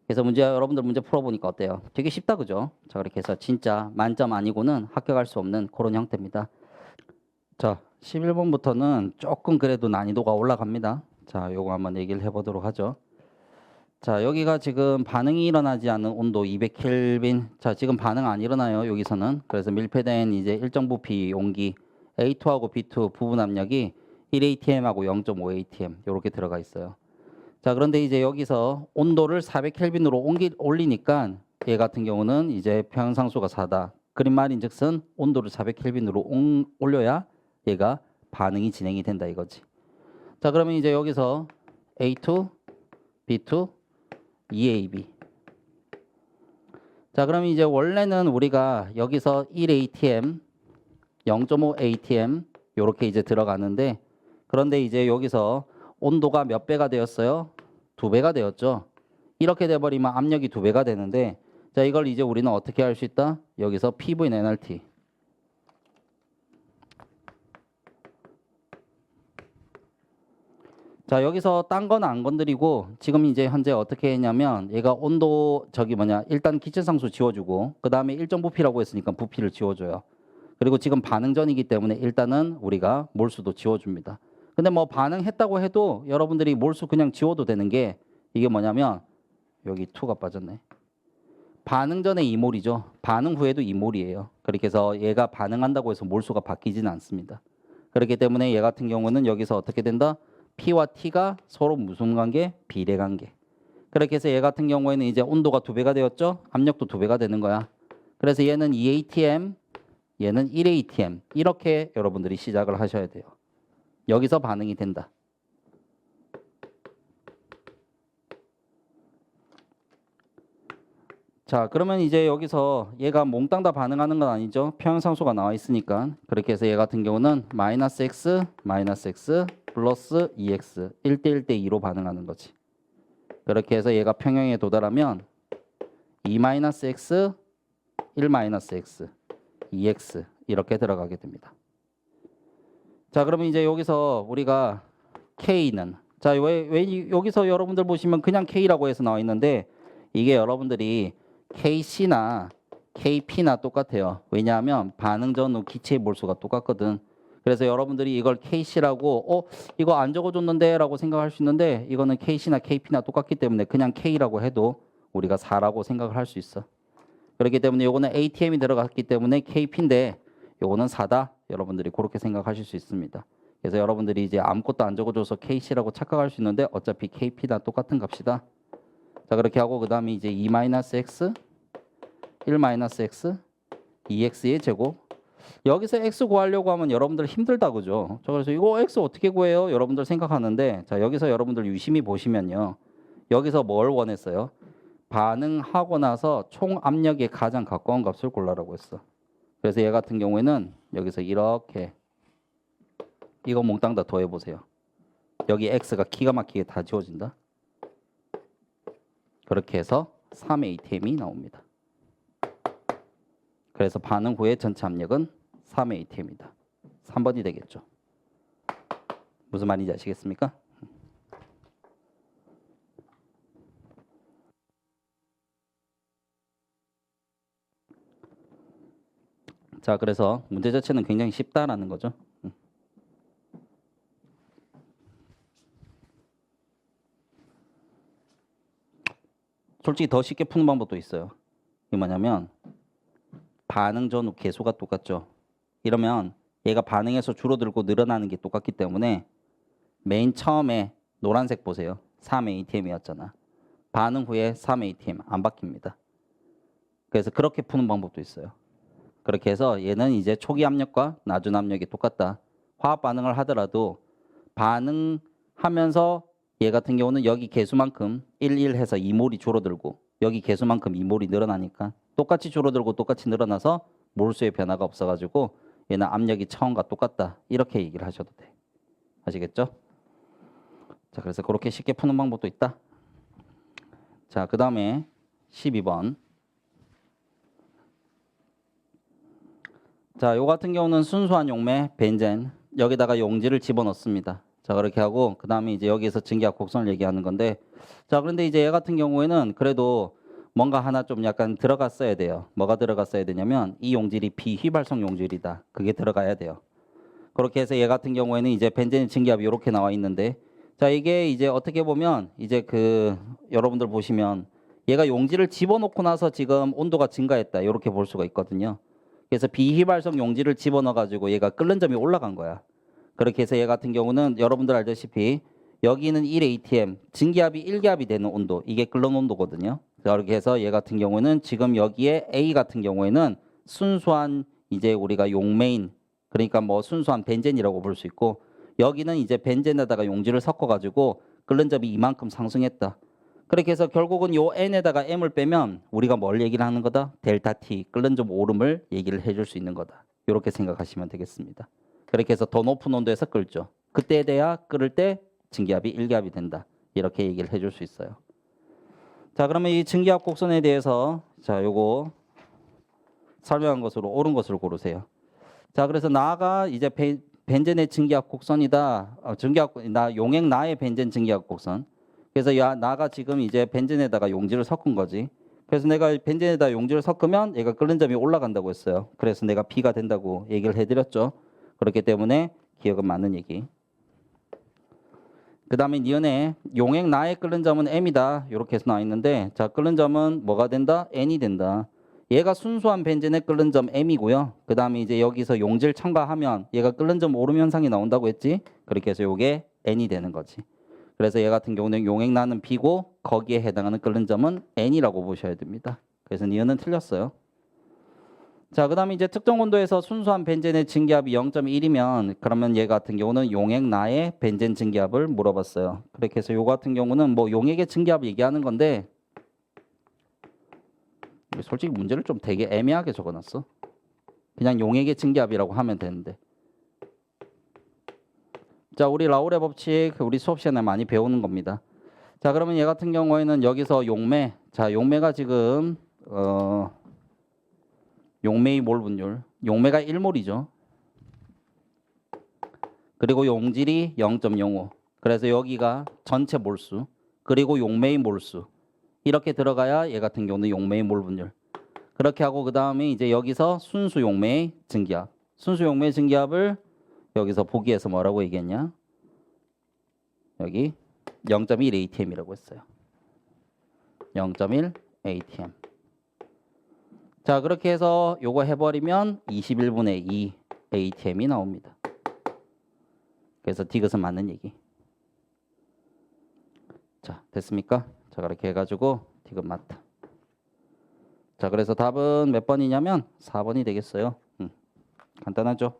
그래서 여러분들 문제 풀어보니까 어때요? 되게 쉽다, 그죠? 자, 그렇게 해서 진짜 만점 아니고는 합격할 수 없는 그런 형태입니다. 자, 11번부터는 조금 그래도 난이도가 올라갑니다. 자, 요거 한번 얘기를 해보도록 하죠. 자, 여기가 지금 반응이 일어나지 않은 온도 200켈빈. 자, 지금 반응 안 일어나요, 여기서는. 그래서 밀폐된 이제 일정 부피 용기 A2하고 B2 부분 압력이 1atm하고 0.5atm 이렇게 들어가 있어요. 자, 그런데 이제 여기서 온도를 400켈빈으로 올리니까 얘 같은 경우는 이제 평형상수가 4다. 그린 말인즉슨 온도를 400켈빈으로 올려야 얘가 반응이 진행이 된다 이거지. 자, 그러면 이제 여기서 A2, B2, EAB. 자, 그러면 이제 원래는 우리가 여기서 1atm, 0.5atm 요렇게 이제 들어가는데, 그런데 이제 여기서 온도가 몇 배가 되었어요? 2배가 되었죠. 이렇게 돼버리면 압력이 2배가 되는데, 자, 이걸 이제 우리는 어떻게 할 수 있다? 여기서 PV NRT. 자, 여기서 딴 건 안 건드리고 지금 이제 현재 어떻게 했냐면 얘가 온도 일단 기체상수 지워주고 그 다음에 일정 부피라고 했으니까 부피를 지워줘요. 그리고 지금 반응 전이기 때문에 일단은 우리가 몰수도 지워줍니다. 근데 뭐 반응했다고 해도 여러분들이 몰수 그냥 지워도 되는 게 이게 뭐냐면 여기 2가 빠졌네. 반응 전에 2몰이죠. 반응 후에도 2몰이에요. 그렇게 해서 얘가 반응한다고 해서 몰수가 바뀌지는 않습니다. 그렇기 때문에 얘 같은 경우는 여기서 어떻게 된다? P와 T가 서로 무슨 관계? 비례 관계. 그렇게 해서 얘 같은 경우에는 이제 온도가 2배가 되었죠? 압력도 2배가 되는 거야. 그래서 얘는 2atm, 얘는 1atm. 이렇게 여러분들이 시작을 하셔야 돼요. 여기서 반응이 된다. 자, 그러면 이제 여기서 얘가 몽땅 다 반응하는 건 아니죠. 평형상수가 나와 있으니까. 그렇게 해서 얘 같은 경우는 마이너스 x, 마이너스 x, 플러스 2x, 1대 1대 2로 반응하는 거지. 그렇게 해서 얘가 평형에 도달하면 2 마이너스 x, 1 마이너스 x, 2x 이렇게 들어가게 됩니다. 자, 그러면 이제 여기서 우리가 k는 자, 왜 여기서 여러분들 보시면 그냥 k라고 해서 나와 있는데 이게 여러분들이 kc나 kp나 똑같아요. 왜냐하면 반응 전후 기체의 몰수가 똑같거든. 그래서 여러분들이 이걸 kc라고 이거 안 적어줬는데 라고 생각할 수 있는데 이거는 kc나 kp나 똑같기 때문에 그냥 k라고 해도 우리가 4라고 생각을 할 수 있어. 그렇기 때문에 요거는 atm이 들어갔기 때문에 kp인데 요거는 4다. 여러분들이 그렇게 생각하실 수 있습니다. 그래서 여러분들이 이제 아무것도 안 적어줘서 kc라고 착각할 수 있는데 어차피 kp나 똑같은 값이다. 자, 그렇게 하고 그 다음에 이제 2-x, 1-x, 2x의 제곱. 여기서 x 구하려고 하면 여러분들 힘들다, 그죠? 자, 그래서 이거 x 어떻게 구해요? 여러분들 생각하는데, 자, 여기서 여러분들 유심히 보시면요. 여기서 뭘 원했어요? 반응하고 나서 총 압력에 가장 가까운 값을 골라라고 했어. 그래서 얘 같은 경우에는 여기서 이렇게 이거 몽땅 다 더해보세요. 여기 x가 기가 막히게 다 지워진다. 그렇게 해서 3atm이 나옵니다. 그래서 반응 후의 전체 압력은 3atm이다. 3번이 되겠죠. 무슨 말인지 아시겠습니까? 자, 그래서 문제 자체는 굉장히 쉽다라는 거죠. 솔직히 더 쉽게 푸는 방법도 있어요. 이게 뭐냐면 반응 전후 계수가 똑같죠. 이러면 얘가 반응해서 줄어들고 늘어나는 게 똑같기 때문에 맨 처음에 노란색 보세요. 3atm이었잖아. 반응 후에 3atm 안 바뀝니다. 그래서 그렇게 푸는 방법도 있어요. 그렇게 해서 얘는 이제 초기 압력과 나중 압력이 똑같다. 화학 반응을 하더라도 반응하면서 얘 같은 경우는 여기 개수만큼 1 해서 2몰이 줄어들고 여기 개수만큼 2몰이 늘어나니까 똑같이 줄어들고 똑같이 늘어나서 몰수의 변화가 없어가지고 얘는 압력이 처음과 똑같다. 이렇게 얘기를 하셔도 돼. 아시겠죠? 자, 그래서 그렇게 쉽게 푸는 방법도 있다. 자, 그 다음에 12번. 자, 요 같은 경우는 순수한 용매 벤젠 여기다가 용지를 집어넣습니다. 자, 그렇게 하고 그다음에 이제 여기서 증기압 곡선을 얘기하는 건데 자, 그런데 이제 얘 같은 경우에는 그래도 뭔가 하나 좀 약간 들어갔어야 돼요. 뭐가 들어갔어야 되냐면 이 용질이 비휘발성 용질이다. 그게 들어가야 돼요. 그렇게 해서 얘 같은 경우에는 이제 벤젠의 증기압이 이렇게 나와 있는데 자, 이게 이제 어떻게 보면 이제 그 여러분들 보시면 얘가 용질을 집어넣고 나서 지금 온도가 증가했다. 이렇게 볼 수가 있거든요. 그래서 비휘발성 용질을 집어넣어 가지고 얘가 끓는 점이 올라간 거야. 그렇게 해서 얘 같은 경우는 여러분들 알다시피 여기는 1atm, 증기압이 1기압이 되는 온도, 이게 끓는 온도거든요. 그렇게 해서 얘 같은 경우는 지금 여기에 A 같은 경우에는 순수한 이제 우리가 용메인, 그러니까 뭐 순수한 벤젠이라고 볼 수 있고 여기는 이제 벤젠에다가 용질을 섞어가지고 끓는 점이 이만큼 상승했다. 그렇게 해서 결국은 요 N에다가 M을 빼면 우리가 뭘 얘기를 하는 거다? 델타 T, 끓는 점 오름을 얘기를 해줄 수 있는 거다. 이렇게 생각하시면 되겠습니다. 그렇게 해서 더 높은 온도에서 끓죠. 그때에 돼야 끓을 때 증기압이 1기압이 된다. 이렇게 얘기를 해줄 수 있어요. 자, 그러면 이 증기압 곡선에 대해서 자, 요거 설명한 것으로 옳은 것으로 고르세요. 자, 그래서 나가 이제 벤젠의 증기압 곡선이다. 나 용액 나의 벤젠 증기압 곡선. 그래서 나가 지금 이제 벤젠에다가 용질을 섞은 거지. 그래서 내가 벤젠에다 용질을 섞으면 얘가 끓는 점이 올라간다고 했어요. 그래서 내가 B가 된다고 얘기를 해드렸죠. 그렇기 때문에 기억은 맞는 얘기. 그 다음에 니은에 용액 나의 끓는 점은 M이다. 이렇게 해서 나와 있는데 자, 끓는 점은 뭐가 된다? N이 된다. 얘가 순수한 벤젠의 끓는 점 M이고요. 그 다음에 이제 여기서 용질 첨가하면 얘가 끓는 점 오름 현상이 나온다고 했지. 그렇게 해서 요게 N이 되는 거지. 그래서 얘 같은 경우는 용액 나는 B고 거기에 해당하는 끓는 점은 N이라고 보셔야 됩니다. 그래서 니은은 틀렸어요. 자, 그 다음에 이제 특정 온도에서 순수한 벤젠의 증기압이 0.1이면 그러면 얘 같은 경우는 용액 나의 벤젠 증기압을 물어봤어요. 그렇게 해서 요 같은 경우는 뭐 용액의 증기압 얘기하는 건데 솔직히 문제를 좀 되게 애매하게 적어놨어. 그냥 용액의 증기압이라고 하면 되는데. 자, 우리 라울의 법칙 우리 수업 시간에 많이 배우는 겁니다. 자, 그러면 얘 같은 경우에는 여기서 용매. 자, 용매가 지금 용매의 몰 분율. 용매가 1몰이죠. 그리고 용질이 0.05. 그래서 여기가 전체 몰수. 그리고 용매의 몰수. 이렇게 들어가야 얘 같은 경우는 용매의 몰 분율. 그렇게 하고 그 다음에 이제 여기서 순수 용매의 증기압. 순수 용매의 증기압을 여기서 보기에서 뭐라고 얘기했냐? 여기 0.1 atm이라고 했어요. 0.1 atm. 자, 그렇게 해서 요거 해버리면 21분의 2 atm이 나옵니다. 그래서 디귿은 맞는 얘기. 자, 됐습니까? 자, 그렇게 해가지고 디귿 맞다. 자, 그래서 답은 몇 번이냐면 4번이 되겠어요. 간단하죠?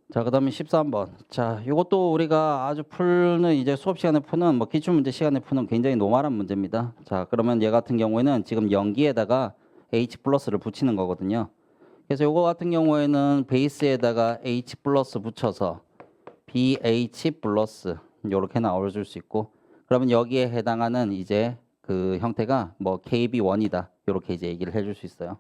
자, 그다음에 13번. 자, 이것도 우리가 아주 푸는 이제 수업 시간에 푸는 뭐 기출 문제 시간에 푸는 굉장히 노멀한 문제입니다. 자, 그러면 얘 같은 경우에는 지금 연기에다가 H 플러스를 붙이는 거거든요. 그래서 요거 같은 경우에는 베이스에다가 H 플러스 붙여서 BH 플러스 요렇게 나와줄 수 있고 그러면 여기에 해당하는 이제 그 형태가 뭐 KB1이다. 요렇게 이제 얘기를 해줄 수 있어요.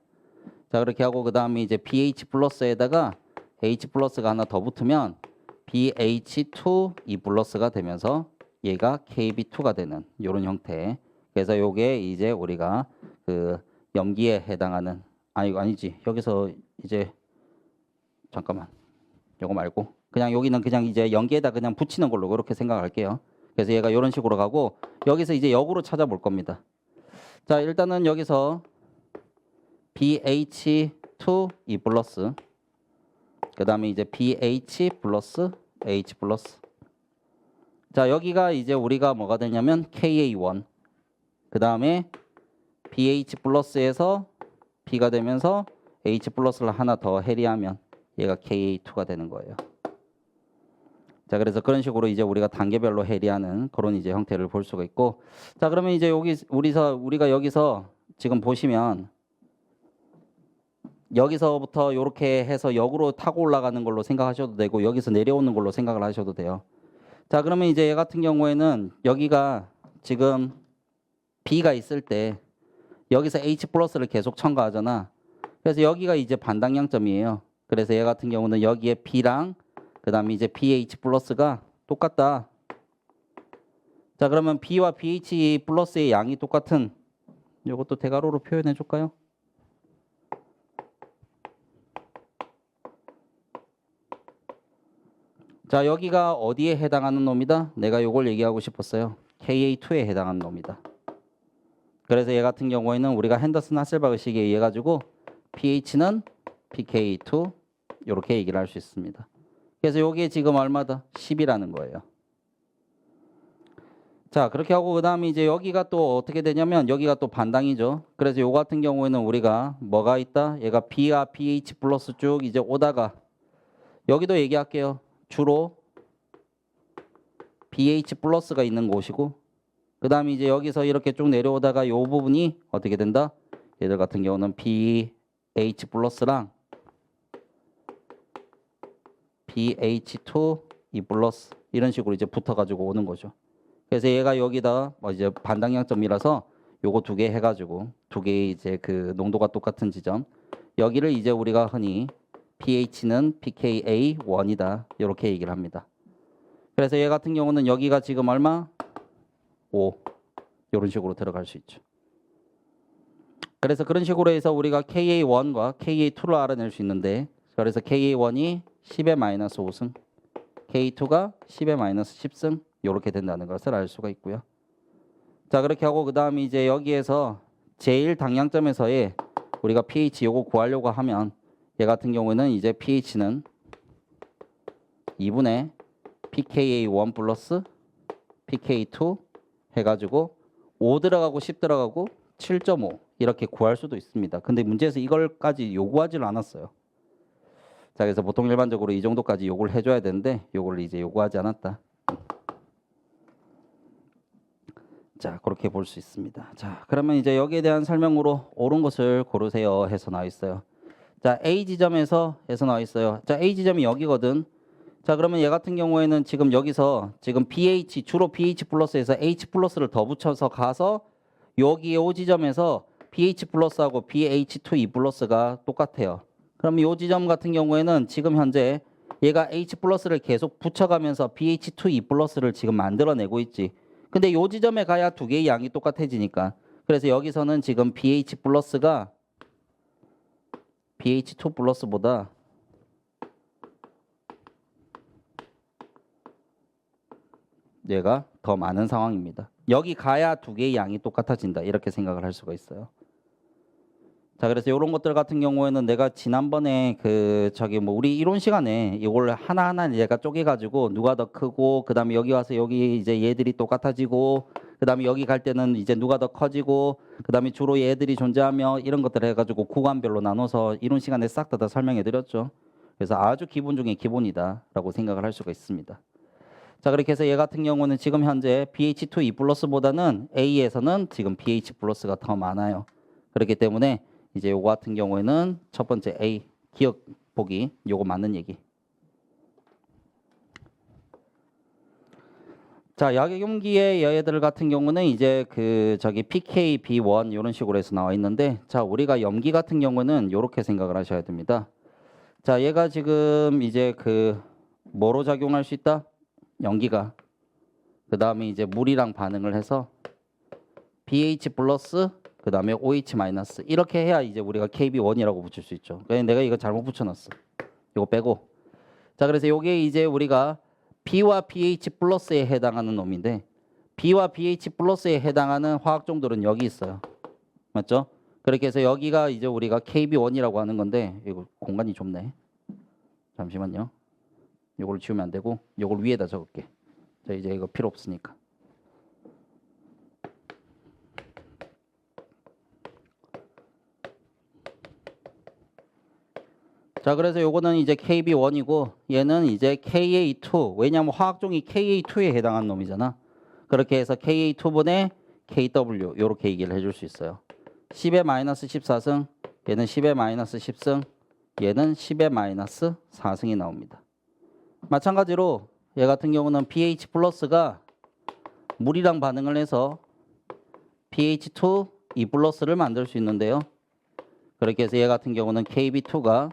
자, 그렇게 하고 그다음에 이제 BH 플러스에다가 H 플러스가 하나 더 붙으면 BH2 E 플러스가 되면서 얘가 KB2가 되는 이런 형태. 그래서 요게 이제 우리가 그 염기에 해당하는 아니지. 여기서 이제 잠깐만. 요거 말고 그냥 여기는 그냥 이제 연기에다 그냥 붙이는 걸로 그렇게 생각할게요. 그래서 얘가 이런 식으로 가고 여기서 이제 역으로 찾아볼 겁니다. 자, 일단은 여기서 BH2 E 플러스 그 다음에 이제 BH 플러스 H 플러스. 자, 여기가 이제 우리가 뭐가 되냐면 KA1. 그 다음에 BH 플러스에서 B가 되면서 H 플러스를 하나 더 해리하면 얘가 KA2가 되는 거예요. 자, 그래서 그런 식으로 이제 우리가 단계별로 해리하는 그런 이제 형태를 볼 수가 있고. 자, 그러면 이제 여기 우리가 여기서 지금 보시면 여기서부터 이렇게 해서 역으로 타고 올라가는 걸로 생각하셔도 되고 여기서 내려오는 걸로 생각을 하셔도 돼요. 자, 그러면 이제 얘 같은 경우에는 여기가 지금 B가 있을 때 여기서 H 플러스를 계속 첨가하잖아. 그래서 여기가 이제 반당량점이에요. 그래서 얘 같은 경우는 여기에 B랑 그 다음에 이제 BH 플러스가 똑같다. 자, 그러면 B와 BH 플러스의 양이 똑같은 이것도 대괄호로 표현해 줄까요? 자, 여기가 어디에 해당하는 놈이다? 내가 요걸 얘기하고 싶었어요. KA2에 해당하는 놈이다. 그래서 얘 같은 경우에는 우리가 핸더슨 하셀바그식에 의해 가지고 pH는 pK2 이렇게 얘기를 할 수 있습니다. 그래서 여기에 지금 얼마다? 10이라는 거예요. 자, 그렇게 하고 그 다음에 이제 여기가 또 어떻게 되냐면 여기가 또 반당이죠. 그래서 요 같은 경우에는 우리가 뭐가 있다? 얘가 B와 pH 플러스 쭉 이제 오다가 여기도 얘기할게요. 주로 BH 플러스가 있는 곳이고 그 다음에 이제 여기서 이렇게 쭉 내려오다가 이 부분이 어떻게 된다? 얘들 같은 경우는 BH 플러스랑 BH2 E 플러스 이런 식으로 이제 붙어가지고 오는 거죠. 그래서 얘가 여기다 뭐 이제 반당량점이라서 요거 두 개 해가지고 두 개의 이제 그 농도가 똑같은 지점 여기를 이제 우리가 흔히 pH는 pKa1이다 이렇게 얘기를 합니다. 그래서 얘 같은 경우는 여기가 지금 얼마? 5 이런 식으로 들어갈 수 있죠. 그래서 그런 식으로 해서 우리가 KA1과 KA2를 알아낼 수 있는데 그래서 KA1이 10의 마이너스 5승 K2가 10의 마이너스 10승 이렇게 된다는 것을 알 수가 있고요. 자, 그렇게 하고 그 다음에 이제 여기에서 제일 당량점에서의 우리가 pH 요거 구하려고 하면 얘 같은 경우에는 이제 pH는 2분의 pKa1 플러스 pK2 해가지고 5 들어가고 10 들어가고 7.5 이렇게 구할 수도 있습니다. 근데 문제에서 이걸까지 요구하지는 않았어요. 자, 그래서 보통 일반적으로 이 정도까지 요구를 해줘야 되는데 요걸 이제 요구하지 않았다. 자, 그렇게 볼 수 있습니다. 자, 그러면 이제 여기에 대한 설명으로 옳은 것을 고르세요 해서 나와 있어요. 자, A 지점에서 해서 나와 있어요. 자, A 지점이 여기거든. 자, 그러면 얘 같은 경우에는 지금 여기서 지금 BH 주로 BH 플러스에서 H 플러스를 더 붙여서 가서 여기 이 지점에서 BH 플러스하고 BH2E 플러스가 똑같아요. 그럼 이 지점 같은 경우에는 지금 현재 얘가 H 플러스를 계속 붙여가면서 BH2E 플러스를 지금 만들어내고 있지. 근데 이 지점에 가야 두 개의 양이 똑같아지니까. 그래서 여기서는 지금 BH 플러스가 BH2 플러스보다 얘가 더 많은 상황입니다. 여기 가야 두 개의 양이 똑같아진다. 이렇게 생각을 할 수가 있어요. 자, 그래서 이런 것들 같은 경우에는 내가 지난번에 우리 이론 시간에 이걸 하나하나 얘가 쪼개가지고 누가 더 크고 그다음에 여기 와서 여기 이제 얘들이 똑같아지고 그다음에 여기 갈 때는 이제 누가 더 커지고 그다음에 주로 얘들이 존재하며 이런 것들을 해가지고 구간별로 나눠서 이론 시간에 싹 다 설명해 드렸죠. 그래서 아주 기본 중에 기본이다라고 생각을 할 수가 있습니다. 자, 그렇게 해서 얘 같은 경우는 지금 현재 BH2E 플러스보다는 A에서는 지금 BH 플러스가 더 많아요. 그렇기 때문에 이제 요거 같은 경우에는 첫 번째 A 기억 보기 요거 맞는 얘기. 자, 약용기의 얘들 같은 경우는 이제 PKB1 이런 식으로 해서 나와 있는데 자, 우리가 염기 같은 경우는 요렇게 생각을 하셔야 됩니다. 자, 얘가 지금 이제 뭐로 작용할 수 있다? 염기가 그 다음에 이제 물이랑 반응을 해서 BH 플러스 그 다음에 OH 마이너스 이렇게 해야 이제 우리가 KB1이라고 붙일 수 있죠. 내가 이거 잘못 붙여놨어. 이거 빼고. 자, 그래서 이게 이제 우리가 B와 pH 플러스에 해당하는 놈인데 B와 pH 플러스에 해당하는 화학 종들은 여기 있어요. 맞죠? 그렇게 해서 여기가 이제 우리가 KB1이라고 하는 건데 이거 공간이 좁네. 잠시만요. 이걸 지우면 안 되고 이걸 위에다 적을게. 자, 이제 이거 필요 없으니까. 자, 그래서 요거는 이제 KB1이고 얘는 이제 KA2. 왜냐하면 화학종이 KA2에 해당하는 놈이잖아. 그렇게 해서 KA2분의 KW 이렇게 얘기를 해줄 수 있어요. 10의 마이너스 14승 얘는 10의 마이너스 10승, 얘는 10의 마이너스 4승이 나옵니다. 마찬가지로 얘 같은 경우는 pH 플러스가 물이랑 반응을 해서 pH2 E 플러스를 만들 수 있는데요. 그렇게 해서 얘 같은 경우는 KB2가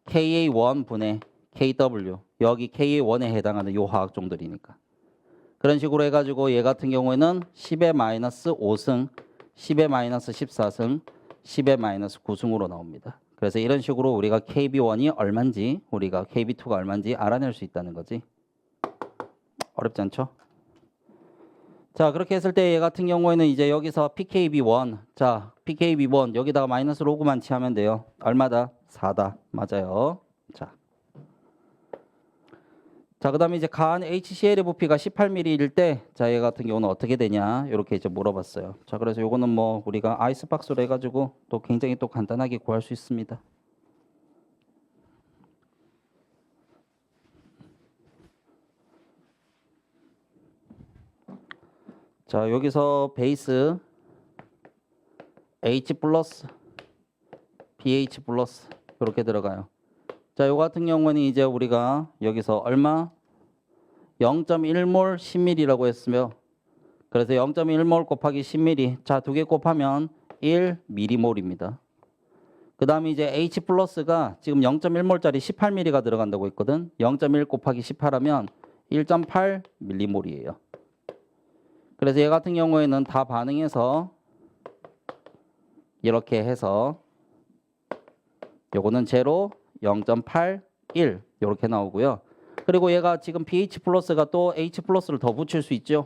KA1분의 KW, 여기 KA1에 해당하는 요 화학종들이니까. 그런 식으로 해가지고 얘 같은 경우에는 10의 마이너스 5승, 10의 마이너스 14승, 10의 마이너스 9승으로 나옵니다. 그래서 이런 식으로 우리가 KB1이 얼마인지, 우리가 KB2가 얼마인지 알아낼 수 있다는 거지. 어렵지 않죠? 자, 그렇게 했을 때 얘 같은 경우에는 이제 여기서 PKB1, 자, PKB1 여기다가 마이너스 로그만 취하면 돼요. 얼마다? 4다. 맞아요. 자, 그 다음에 이제 간 HCl의 부피가 18mm일 때, 자, 얘 같은 경우는 어떻게 되냐? 이렇게 이제 물어봤어요. 자, 그래서 요거는 뭐 우리가 아이스박스로 해가지고 또 굉장히 또 간단하게 구할 수 있습니다. 자, 여기서 베이스 H 플러스, pH 플러스 이렇게 들어가요. 자, 요 같은 경우는 이제 우리가 여기서 얼마? 0.1몰 10ml라고 했으며, 그래서 0.1몰 곱하기 10ml, 자, 두 개 곱하면 1mm몰입니다. 그 다음에 이제 H 플러스가 지금 0.1몰짜리 18mm가 들어간다고 했거든. 0.1 곱하기 18하면 1.8mm몰이에요. 그래서 얘 같은 경우에는 다 반응해서 이렇게 해서 요거는 제로, 0.81 이렇게 나오고요. 그리고 얘가 지금 pH 플러스가 또 H 플러스를 더 붙일 수 있죠.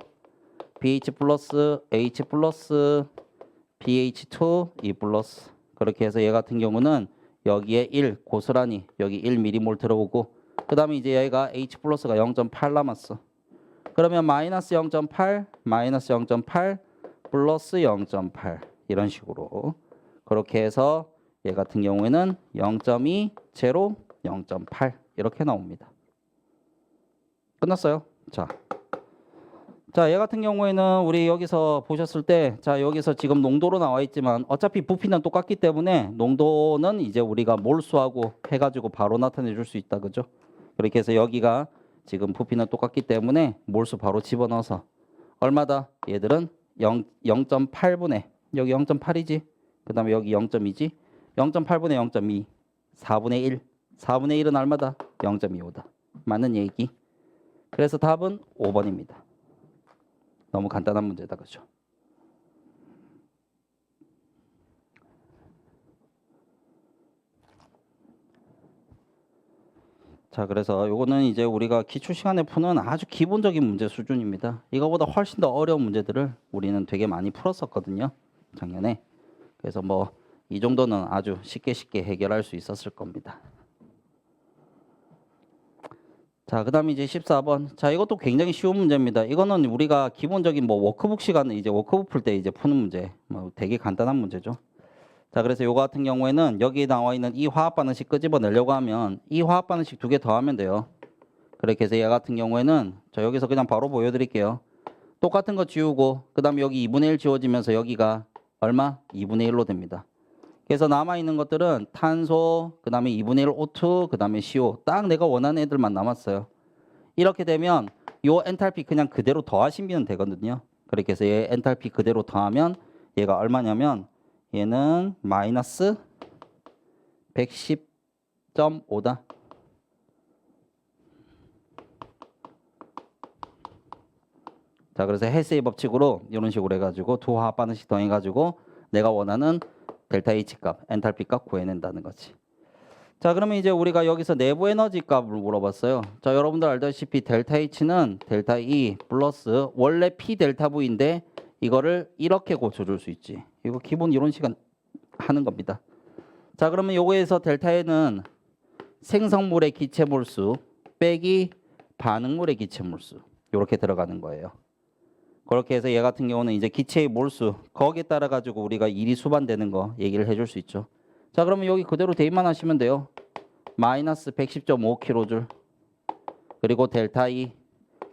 pH 플러스, H 플러스, pH2, E 플러스. 그렇게 해서 얘 같은 경우는 여기에 1 고스란히 여기 1mm몰 들어오고, 그 다음에 이제 얘가 H 플러스가 0.8 남았어. 그러면 마이너스 0.8, 마이너스 0.8, 플러스 0.8 이런 식으로 그렇게 해서 얘 같은 경우에는 0.2, 제로, 0.8 이렇게 나옵니다. 끝났어요. 자, 얘 같은 경우에는 우리 여기서 보셨을 때, 자, 여기서 지금 농도로 나와 있지만 어차피 부피는 똑같기 때문에 농도는 이제 우리가 몰수하고 해가지고 바로 나타내 줄 수 있다, 그죠? 그렇게 해서 여기가 지금 부피는 똑같기 때문에 몰수 바로 집어넣어서 얼마다? 얘들은 0.8분의 여기 0.8이지. 그 다음에 여기 0.2지. 0.8분의 0.2 4분의 1. 4분의 1은 얼마다? 0.25다. 맞는 얘기. 그래서 답은 5번입니다. 너무 간단한 문제다, 그죠? 자, 그래서 요거는 이제 우리가 기출 시간에 푸는 아주 기본적인 문제 수준입니다. 이거보다 훨씬 더 어려운 문제들을 우리는 되게 많이 풀었었거든요, 작년에. 그래서 뭐 이 정도는 아주 쉽게 해결할 수 있었을 겁니다. 자, 그 다음에 이제 14번. 자, 이것도 굉장히 쉬운 문제입니다. 이거는 우리가 기본적인 뭐 워크북 시간에 이제 워크북 풀 때 이제 푸는 문제. 뭐 되게 간단한 문제죠. 자, 그래서 요거 같은 경우에는 여기 나와 있는 이 화학 반응식 끄집어내려고 하면 이 화학 반응식 두 개 더하면 돼요. 그렇게 해서 얘 같은 경우에는 자, 여기서 그냥 바로 보여드릴게요. 똑같은 거 지우고 그 다음에 여기 2분의 1 지워지면서 여기가 얼마? 2분의 1로 됩니다. 그래서 남아있는 것들은 탄소, 그 다음에 2분의 1 O2, 그 다음에 CO. 딱 내가 원하는 애들만 남았어요. 이렇게 되면 요 엔탈피 그냥 그대로 더하시면 되거든요. 그렇게 해서 얘 엔탈피 그대로 더하면 얘가 얼마냐면 얘는 마이너스 110.5다. 자, 그래서 헬스의 법칙으로 이런 식으로 해가지고 두 화학 반응식 더해가지고 내가 원하는 델타 H 값, 엔탈피 값 구해낸다는 거지. 자, 그러면 이제 우리가 여기서 내부 에너지 값을 물어봤어요. 자, 여러분들 알다시피 델타 H는 델타 E 플러스 원래 P 델타 V인데 이거를 이렇게 고쳐줄 수 있지. 이거 기본 이론 시간 하는 겁니다. 자, 그러면 요거에서 델타 N은 생성물의 기체 몰수 빼기 반응물의 기체 몰수 이렇게 들어가는 거예요. 그렇게 해서 얘 같은 경우는 이제 기체의 몰수 거기에 따라 가지고 우리가 일이 수반되는 거 얘기를 해줄 수 있죠. 자, 그러면 여기 그대로 대입만 하시면 돼요. 마이너스 110.5kJ 그리고 델타 E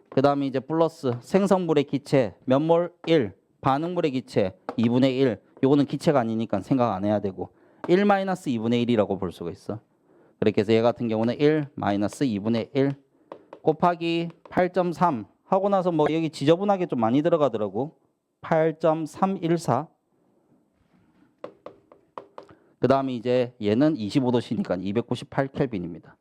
그 다음에 이제 플러스 생성물의 기체 몇 몰? 1 반응물의 기체 2분의 1 요거는 기체가 아니니까 생각 안 해야 되고 1 마이너스 2분의 1이라고 볼 수가 있어. 그렇게 해서 얘 같은 경우는 1 마이너스 2분의 1 곱하기 8.3 하고 나서 뭐 여기 지저분하게 좀 많이 들어가더라고. 8.314. 그 다음에 이제 얘는 25도씨니까 298 켈빈입니다.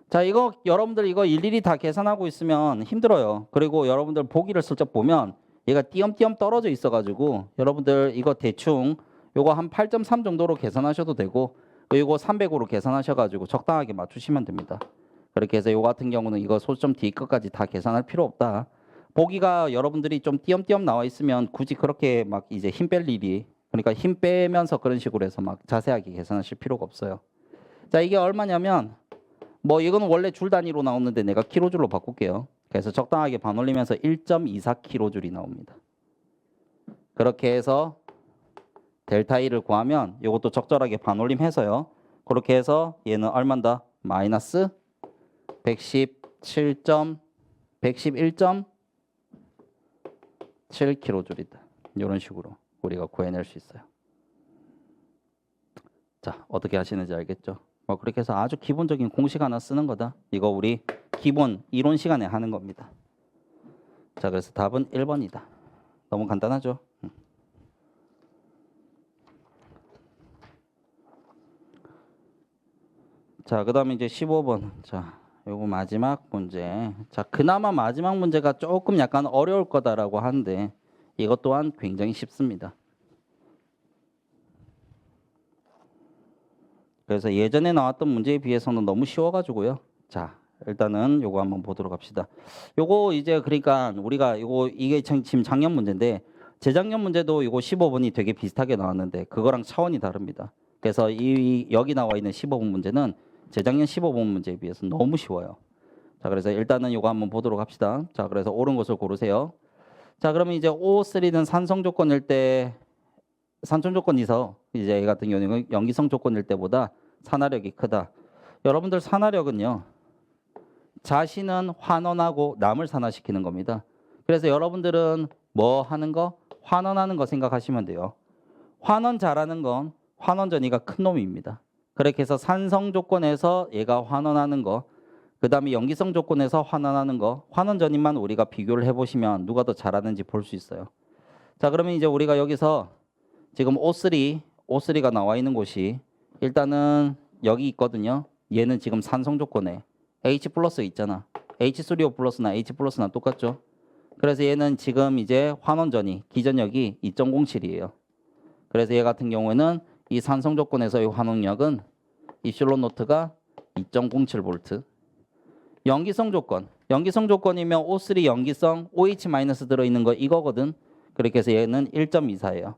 자, 이거 여러분들 이거 일일이 다 계산하고 있으면 힘들어요. 그리고 여러분들 보기를 슬쩍 보면 얘가 띄엄띄엄 떨어져 있어가지고 여러분들 이거 대충 요거 한 8.3 정도로 계산하셔도 되고 이거 300으로 계산하셔가지고 적당하게 맞추시면 됩니다. 그렇게 해서 요 같은 경우는 이거 소점 뒤 끝까지 다 계산할 필요 없다. 보기가 여러분들이 좀 띄엄띄엄 나와 있으면 굳이 그렇게 막 이제 힘 뺄 일이 그러니까 힘 빼면서 그런 식으로 해서 막 자세하게 계산하실 필요가 없어요. 자, 이게 얼마냐면 뭐 이거는 원래 줄 단위로 나오는데 내가 킬로줄로 바꿀게요. 그래서 적당하게 반올리면서 1.24 킬로줄이 나옵니다. 그렇게 해서 델타 E를 구하면 이것도 적절하게 반올림해서요. 그렇게 해서 얘는 얼마인다? 마이너스 111.7 킬로줄이다. 이런 식으로 우리가 구해낼 수 있어요. 자, 어떻게 하시는지 알겠죠? 뭐 그렇게 해서 아주 기본적인 공식 하나 쓰는 거다. 이거 우리 기본 이론 시간에 하는 겁니다. 자, 그래서 답은 1번이다. 너무 간단하죠? 자, 그 다음에 이제 15번. 자, 요거 마지막 문제. 자, 그나마 마지막 문제가 조금 약간 어려울 거다라고 하는데 이것 또한 굉장히 쉽습니다. 그래서 예전에 나왔던 문제에 비해서는 너무 쉬워가지고요. 자, 일단은 요거 한번 보도록 합시다. 요거 이제 그러니까 우리가 요거 이게 지금 작년 문제인데 재작년 문제도 요거 15번이 되게 비슷하게 나왔는데 그거랑 차원이 다릅니다. 그래서 이 여기 나와 있는 15번 문제는 재작년 15번 문제에 비해서 너무 쉬워요. 자, 그래서 일단은 요거 한번 보도록 합시다. 자, 그래서 옳은 것을 고르세요. 자, 그러면 이제 O3는 산성 조건일 때 산촌 조건에서 이제 이 같은 경우는 연기성 조건일 때보다 산화력이 크다. 여러분들 산화력은요. 자신은 환원하고 남을 산화시키는 겁니다. 그래서 여러분들은 뭐 하는 거? 환원하는 거 생각하시면 돼요. 환원 잘하는 건 환원전이가 큰 놈입니다. 그렇게 해서 산성 조건에서 얘가 환원하는 거, 그 다음에 연기성 조건에서 환원하는 거, 환원전인만 우리가 비교를 해보시면 누가 더 잘하는지 볼 수 있어요. 자, 그러면 이제 우리가 여기서 지금 O3가 나와 있는 곳이 일단은 여기 있거든요. 얘는 지금 산성 조건에 H 플러스 있잖아. H3O 플러스나 H 플러스나 똑같죠. 그래서 얘는 지금 이제 환원전이 기전력이 2.07이에요. 그래서 얘 같은 경우에는 이 산성 조건에서의 환원력은 입실론 노트가 2.07V. 연기성 조건이면 O3 연기성 OH 마이너스 들어있는 거 이거거든. 그렇게 해서 얘는 1.24예요.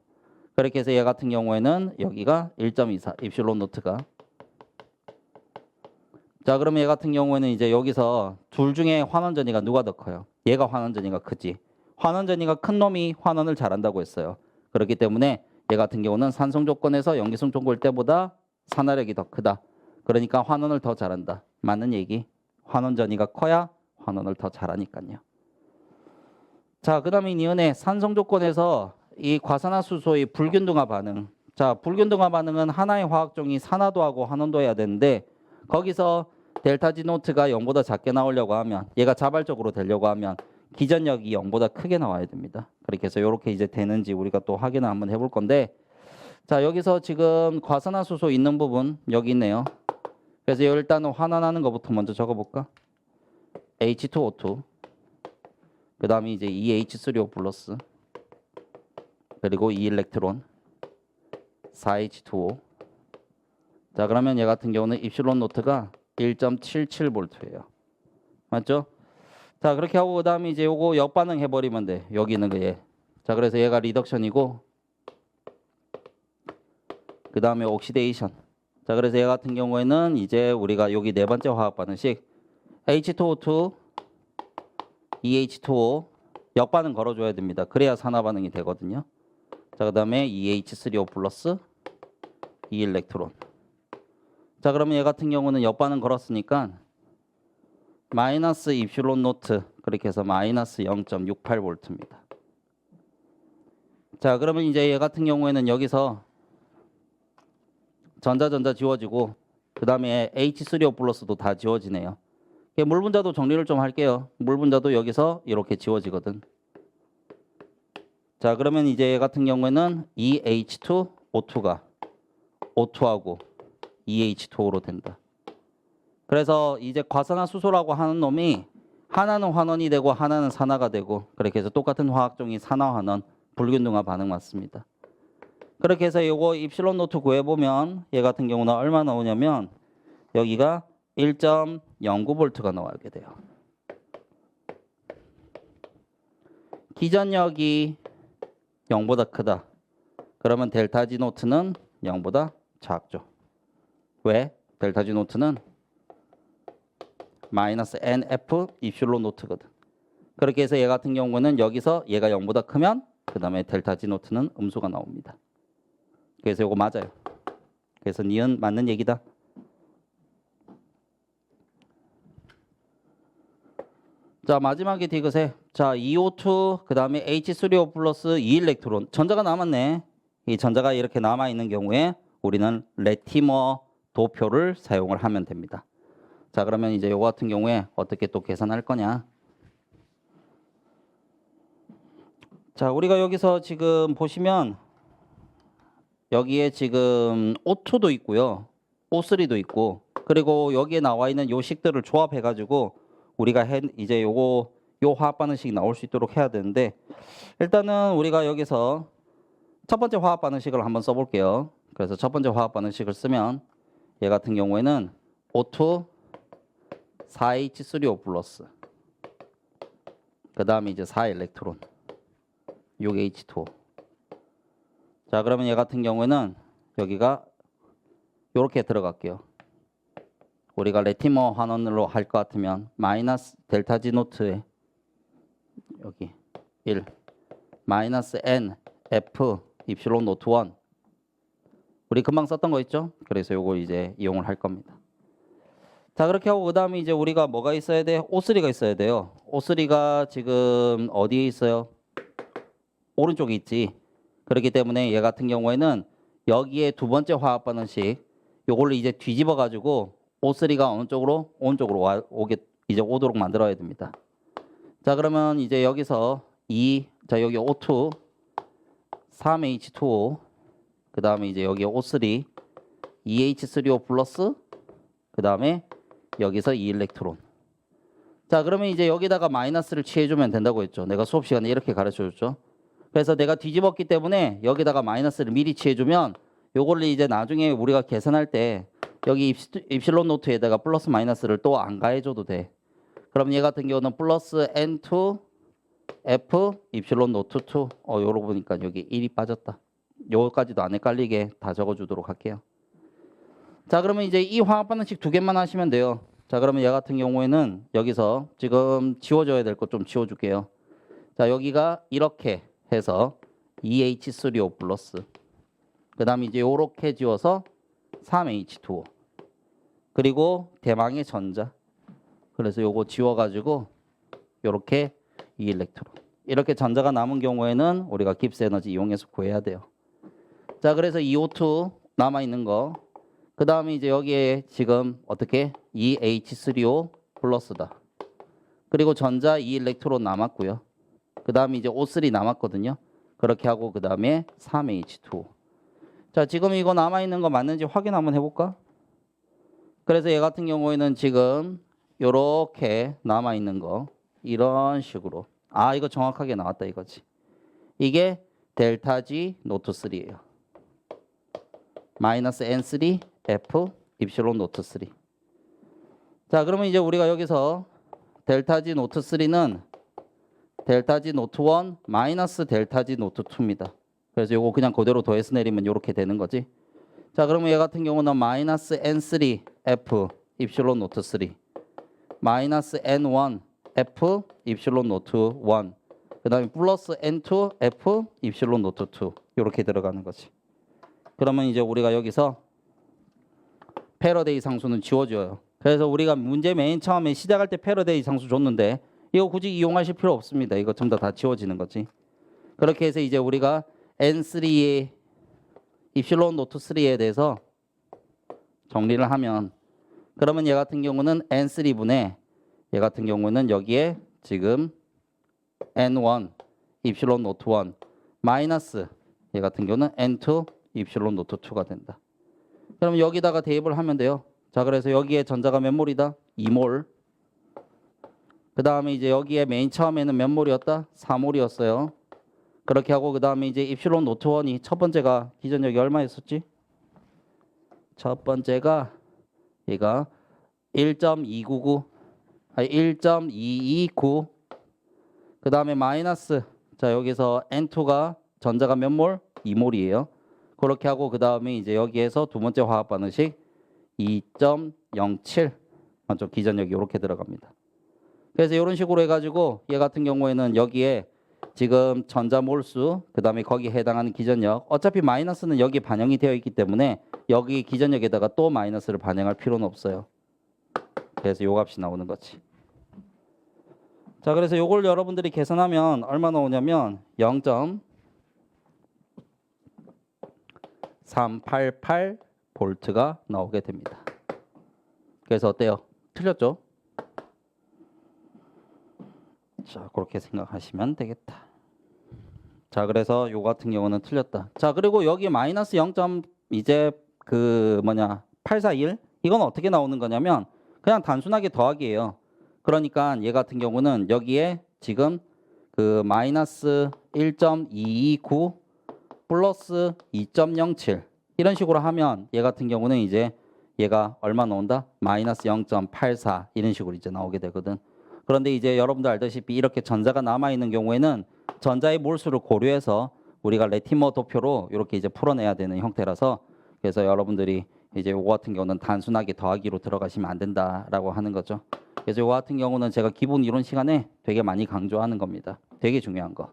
그렇게 해서 얘 같은 경우에는 여기가 1.24 입실론 노트가. 자, 그러면 얘 같은 경우에는 이제 여기서 둘 중에 환원전이가 누가 더 커요? 얘가 환원전이가 크지. 환원전이가 큰 놈이 환원을 잘한다고 했어요. 그렇기 때문에 얘 같은 경우는 산성 조건에서 연기성 조건일 때보다 산화력이 더 크다. 그러니까 환원을 더 잘한다. 맞는 얘기. 환원전이가 커야 환원을 더 잘하니까요. 자, 그 다음에 니은의 산성 조건에서 이 과산화수소의 불균등화 반응. 자, 불균등화 반응은 하나의 화학종이 산화도 하고 환원도 해야 되는데 거기서 델타 G 노트가 0보다 작게 나오려고 하면 얘가 자발적으로 되려고 하면 기전력이 0보다 크게 나와야 됩니다. 그렇게 해서 이렇게 이제 되는지 우리가 또 확인을 한번 해볼 건데 자, 여기서 지금 과산화수소 있는 부분 여기 있네요. 그래서 일단은 환원하는 것부터 먼저 적어볼까? H2O2 그 다음에 이제 EH3O 플러스 그리고 2일렉트론 4H2O. 자, 그러면 얘 같은 경우는 입실론 노트가 1.77V예요. 맞죠? 자, 그렇게 하고 그 다음에 이제 요거 역반응 해버리면 돼. 여기 있는 거 얘. 자, 그래서 얘가 리덕션이고 그 다음에 옥시데이션. 자, 그래서 얘 같은 경우에는 이제 우리가 여기 네 번째 화학 반응식 H2O2 EH2O 역반응 걸어줘야 됩니다. 그래야 산화 반응이 되거든요. 자, 그 다음에 EH3O 플러스 2일렉트론. 자, 그러면 얘 같은 경우는 역반응 걸었으니까 마이너스 입실론 노트 그렇게 해서 마이너스 0.68V입니다. 자, 그러면 이제 얘 같은 경우에는 여기서 전자 지워지고 그 다음에 H3O 플러스도 다 지워지네요. 물 분자도 정리를 좀 할게요. 물 분자도 여기서 이렇게 지워지거든. 자, 그러면 이제 얘 같은 경우에는 EH2O2가 O2하고 EH2O로 된다. 그래서 이제 과산화수소라고 하는 놈이 하나는 환원이 되고 하나는 산화가 되고 그렇게 해서 똑같은 화학종이 산화환원, 불균등화 반응 맞습니다. 그렇게 해서 요거 입실론 노트 구해보면 얘 같은 경우는 얼마 나오냐면 여기가 1.09V가 나오게 돼요. 기전력이 0보다 크다. 그러면 델타 G 노트는 0보다 작죠. 왜? 델타 G 노트는 마이너스 NF 입실론 노트거든. 그렇게 해서 얘 같은 경우는 여기서 얘가 0보다 크면 그 다음에 델타 G 노트는 음수가 나옵니다. 그래서 이거 맞아요. 그래서 니은 맞는 얘기다. 자, 마지막에 디귿에 자 EO2 그 다음에 H3O 플러스 2일렉트론 전자가 남았네. 이 전자가 이렇게 남아있는 경우에 우리는 레티머 도표를 사용을 하면 됩니다. 자, 그러면 이제 이거 같은 경우에 어떻게 또 계산할 거냐. 자, 우리가 여기서 지금 보시면 여기에 지금 O2도 있고요. O3도 있고 그리고 여기에 나와 있는 요식들을 조합해 가지고 우리가 이제 요 화학 반응식이 나올 수 있도록 해야 되는데 일단은 우리가 여기서 첫 번째 화학 반응식을 한번 써 볼게요. 그래서 첫 번째 화학 반응식을 쓰면 얘 같은 경우에는 O2 4H3O 플러스 그 다음에 이제 4일렉트론 6H2O. 자, 그러면 얘 같은 경우에는 여기가 이렇게 들어갈게요. 우리가 레티머 환원으로 할 것 같으면 마이너스 델타 G 노트에 여기 1 마이너스 N F 입실론 노트 1 우리 금방 썼던 거 있죠? 그래서 요거 이제 이용을 할 겁니다. 자, 그렇게 하고 그 다음에 이제 우리가 뭐가 있어야 돼? O3가 있어야 돼요. O3가 지금 어디에 있어요? 오른쪽에 있지. 그렇기 때문에 얘 같은 경우에는 여기에 두 번째 화학 반응식 요걸로 이제 뒤집어 가지고 O3가 어느 쪽으로? 오른쪽으로 이제 오도록 만들어야 됩니다. 자, 그러면 이제 여기서 자, 여기 O2 3H2O 그 다음에 이제 여기 O3 2H3O 플러스 그 다음에 여기서 2일렉트론. 자, 그러면 이제 여기다가 마이너스를 취해주면 된다고 했죠. 내가 수업 시간에 이렇게 가르쳐줬죠. 그래서 내가 뒤집었기 때문에 여기다가 마이너스를 미리 취해주면 요걸로 이제 나중에 우리가 계산할 때 여기 입실론 노트에다가 플러스 마이너스를 또 안 가해줘도 돼. 그럼 얘 같은 경우는 플러스 N2 F 입실론 노트 2 요러고 보니까 여기 1이 빠졌다. 요거까지도 안 헷갈리게 다 적어주도록 할게요. 자, 그러면 이제 이 화학 반응식 두 개만 하시면 돼요. 자, 그러면 얘 같은 경우에는 여기서 지금 지워줘야 될 것 좀 지워줄게요. 자, 여기가 이렇게 해서 2H3O 플러스 그 다음에 이제 요렇게 지워서 3H2O 그리고 대망의 전자 그래서 요거 지워가지고 요렇게 2일렉트론 이렇게 전자가 남은 경우에는 우리가 깁스 에너지 이용해서 구해야 돼요. 자, 그래서 EO2 남아있는 거 그 다음에 이제 여기에 지금 어떻게 2H3O 플러스다. 그리고 전자 2일렉트론 남았고요. 그 다음에 이제 O3 남았거든요. 그렇게 하고 그 다음에 3H2O. 자, 지금 이거 남아있는 거 맞는지 확인 한번 해볼까? 그래서 얘 같은 경우에는 지금 요렇게 남아있는 거 이런 식으로 이거 정확하게 나왔다 이거지. 이게 델타 G 노트 3예요. 마이너스 N3 F 입실론 노트 3. 자, 그러면 이제 우리가 여기서 델타 G 노트 3는 델타 G 노트 1 마이너스 델타 G 노트 2입니다. 그래서 요거 그냥 그대로 더해서 내리면 이렇게 되는 거지. 자, 그러면 얘 같은 경우는 마이너스 N3 F 입실론 노트 3 마이너스 N1 F 입실론 노트 1 그 다음에 플러스 N2 F 입실론 노트 2 이렇게 들어가는 거지. 그러면 이제 우리가 여기서 패러데이 상수는 지워줘요. 그래서 우리가 문제 맨 처음에 시작할 때 패러데이 상수 줬는데 이거 굳이 이용하실 필요 없습니다. 이거 전부 다 지워지는 거지. 그렇게 해서 이제 우리가 N3의 입실론 노트 3에 대해서 정리를 하면 그러면 얘 같은 경우는 n3분의 얘 같은 경우는 여기에 지금 n1 입실론 노트 1 마이너스 얘 같은 경우는 n2 입실론 노트 2가 된다. 그럼 여기다가 대입을 하면 돼요. 자, 그래서 여기에 전자가 몇 몰이다? 2몰. 그 다음에 이제 여기에 맨 처음에는 몇 몰이었다? 4몰이었어요. 그렇게 하고 그 다음에 이제 입실론 노트 1이 첫 번째가 기전력이 얼마였었지? 첫 번째가 얘가 1.299 아니 1.229 그 다음에 마이너스 자 여기서 N2가 전자가 몇 몰? 2몰이에요. 그렇게 하고 그 다음에 이제 여기에서 두 번째 화학 반응식 2.07 먼저 기전력이 이렇게 들어갑니다. 그래서 이런 식으로 해가지고 얘 같은 경우에는 여기에 지금 전자 몰수 그 다음에 거기에 해당하는 기전력 어차피 마이너스는 여기 반영이 되어 있기 때문에 여기 기전력에다가 또 마이너스를 반영할 필요는 없어요. 그래서 요 값이 나오는 거지. 자, 그래서 요걸 여러분들이 계산하면 얼마 나오냐면 0.388 볼트가 나오게 됩니다. 그래서 어때요? 틀렸죠? 자, 그렇게 생각하시면 되겠다. 자, 그래서 요 같은 경우는 틀렸다. 자, 그리고 여기 마이너스 0. 이제 그 841 이건 어떻게 나오는 거냐면 그냥 단순하게 더하기예요. 그러니까 얘 같은 경우는 여기에 지금 그 마이너스 1.229 플러스 2.07 이런 식으로 하면 얘 같은 경우는 이제 얘가 얼마 나온다? 마이너스 0.84 이런 식으로 이제 나오게 되거든. 그런데 이제 여러분들 알다시피 이렇게 전자가 남아있는 경우에는 전자의 몰수를 고려해서 우리가 레티머 도표로 이렇게 이제 풀어내야 되는 형태라서 그래서 여러분들이 이제 요거 같은 경우는 단순하게 더하기로 들어가시면 안 된다라고 하는 거죠. 그래서 요거 같은 경우는 제가 기본 이론 시간에 되게 많이 강조하는 겁니다. 되게 중요한 거.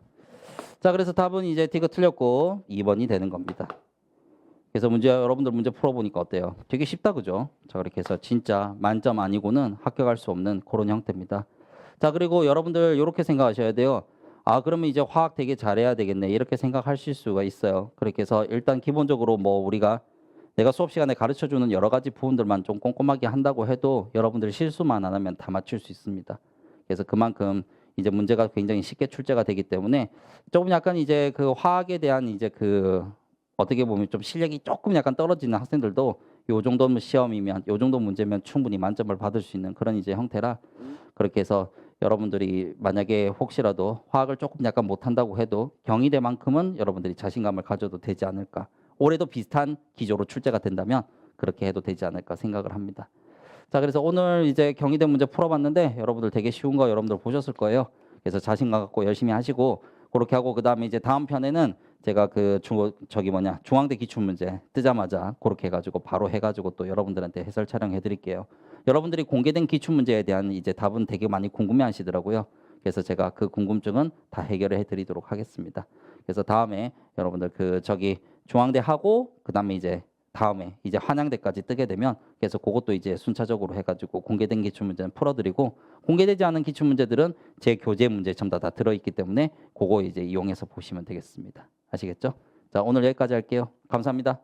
자, 그래서 답은 이제 D가 틀렸고 2번이 되는 겁니다. 그래서 여러분들 문제 풀어보니까 어때요? 되게 쉽다, 그죠? 자, 그렇게 해서 진짜 만점 아니고는 합격할 수 없는 그런 형태입니다. 자, 그리고 여러분들 이렇게 생각하셔야 돼요. 아, 그러면 이제 화학 되게 잘해야 되겠네. 이렇게 생각하실 수가 있어요. 그렇게 해서 일단 기본적으로 뭐 우리가 내가 수업 시간에 가르쳐주는 여러 가지 부분들만 좀 꼼꼼하게 한다고 해도 여러분들 실수만 안 하면 다 맞출 수 있습니다. 그래서 그만큼 이제 문제가 굉장히 쉽게 출제가 되기 때문에 조금 약간 이제 그 화학에 대한 이제 그 어떻게 보면 좀 실력이 조금 약간 떨어지는 학생들도 요 정도 시험이면 요 정도 문제면 충분히 만점을 받을 수 있는 그런 이제 형태라 그렇게 해서 여러분들이 만약에 혹시라도 화학을 조금 약간 못한다고 해도 경희대만큼은 여러분들이 자신감을 가져도 되지 않을까. 올해도 비슷한 기조로 출제가 된다면 그렇게 해도 되지 않을까 생각을 합니다. 자, 그래서 오늘 이제 경희대 문제 풀어봤는데 여러분들 되게 쉬운 거 여러분들 보셨을 거예요. 그래서 자신감 갖고 열심히 하시고 그렇게 하고 그 다음에 이제 다음 편에는 제가 그 중앙대 기출문제 뜨자마자 그렇게 해가지고 바로 해가지고 또 여러분들한테 해설 촬영해 드릴게요. 여러분들이 공개된 기출문제에 대한 이제 답은 되게 많이 궁금해하시더라고요. 그래서 제가 그 궁금증은 다 해결해 드리도록 하겠습니다. 그래서 다음에 여러분들 중앙대 하고 그다음에 이제 다음에 이제 한양대까지 뜨게 되면 그래서 그것도 이제 순차적으로 해가지고 공개된 기출문제는 풀어드리고 공개되지 않은 기출문제들은 제 교재 문제 전부 다 들어있기 때문에 그거 이제 이용해서 보시면 되겠습니다. 아시겠죠? 자, 오늘 여기까지 할게요. 감사합니다.